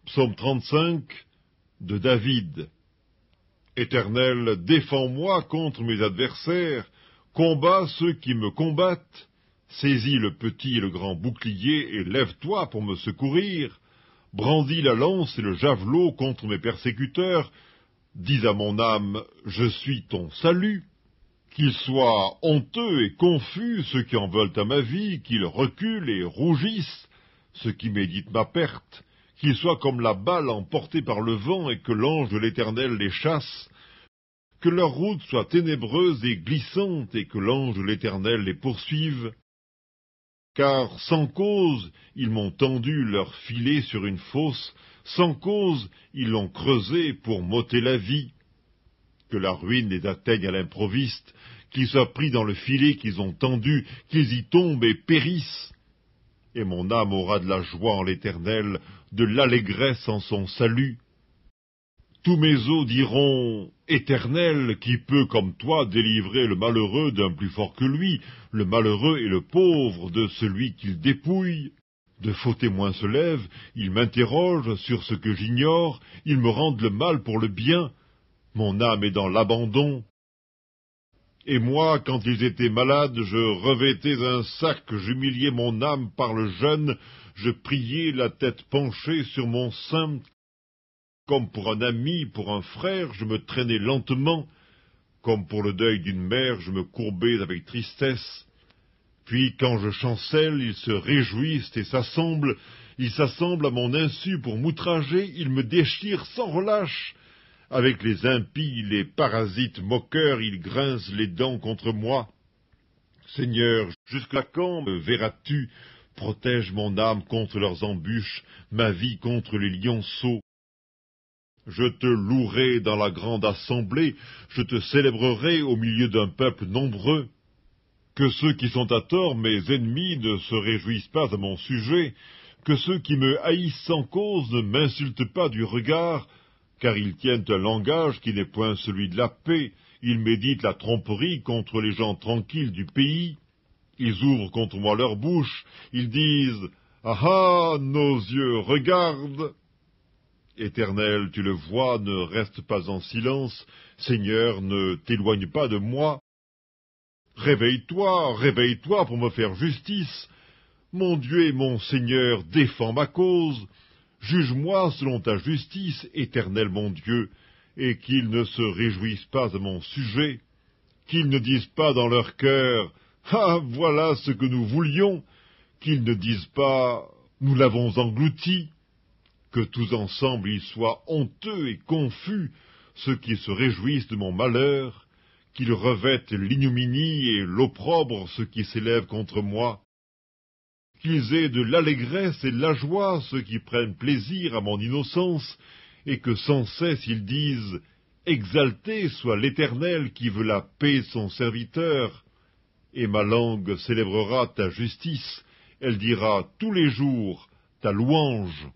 Psaume 35 de David. Éternel, défends-moi contre mes adversaires, combats ceux qui me combattent, saisis le petit et le grand bouclier et lève-toi pour me secourir, brandis la lance et le javelot contre mes persécuteurs, dis à mon âme, je suis ton salut. Qu'ils soient honteux et confus ceux qui en veulent à ma vie, qu'ils reculent et rougissent ceux qui méditent ma perte, qu'ils soient comme la balle emportée par le vent et que l'ange de l'Éternel les chasse, que leur route soit ténébreuse et glissante et que l'ange de l'Éternel les poursuive. Car sans cause ils m'ont tendu leur filet sur une fosse, sans cause ils l'ont creusé pour m'ôter la vie. Que la ruine les atteigne à l'improviste, qu'ils soient pris dans le filet qu'ils ont tendu, qu'ils y tombent et périssent. Et mon âme aura de la joie en l'Éternel, de l'allégresse en son salut. Tous mes os diront, Éternel, qui peut comme toi délivrer le malheureux d'un plus fort que lui, le malheureux et le pauvre de celui qu'il dépouille. De faux témoins se lèvent, ils m'interrogent sur ce que j'ignore, ils me rendent le mal pour le bien. Mon âme est dans l'abandon. Et moi, quand ils étaient malades, je revêtais un sac, j'humiliais mon âme par le jeûne, je priais la tête penchée sur mon sein. Comme pour un ami, pour un frère, je me traînais lentement. Comme pour le deuil d'une mère, je me courbais avec tristesse. Puis, quand je chancelle, ils se réjouissent et s'assemblent. Ils s'assemblent à mon insu pour m'outrager, ils me déchirent sans relâche. Avec les impies, les parasites moqueurs, ils grincent les dents contre moi. Seigneur, jusqu'à quand me verras-tu? Protège mon âme contre leurs embûches, ma vie contre les lionceaux. Je te louerai dans la grande assemblée, je te célébrerai au milieu d'un peuple nombreux. Que ceux qui sont à tort, mes ennemis, ne se réjouissent pas à mon sujet, que ceux qui me haïssent sans cause ne m'insultent pas du regard, car ils tiennent un langage qui n'est point celui de la paix, ils méditent la tromperie contre les gens tranquilles du pays, ils ouvrent contre moi leur bouche, ils disent « Ah ah, nos yeux regardent !» Éternel, tu le vois, ne reste pas en silence, Seigneur, ne t'éloigne pas de moi. Réveille-toi, réveille-toi pour me faire justice. Mon Dieu et mon Seigneur, défends ma cause. Juge-moi selon ta justice, Éternel mon Dieu, et qu'ils ne se réjouissent pas à mon sujet, qu'ils ne disent pas dans leur cœur « Ah, voilà ce que nous voulions », qu'ils ne disent pas « Nous l'avons englouti », que tous ensemble ils soient honteux et confus, ceux qui se réjouissent de mon malheur, qu'ils revêtent l'ignominie et l'opprobre ceux qui s'élèvent contre moi, qu'ils aient de l'allégresse et de la joie ceux qui prennent plaisir à mon innocence, et que sans cesse ils disent « Exalté soit l'Éternel qui veut la paix de son serviteur », et ma langue célébrera ta justice, elle dira tous les jours ta louange.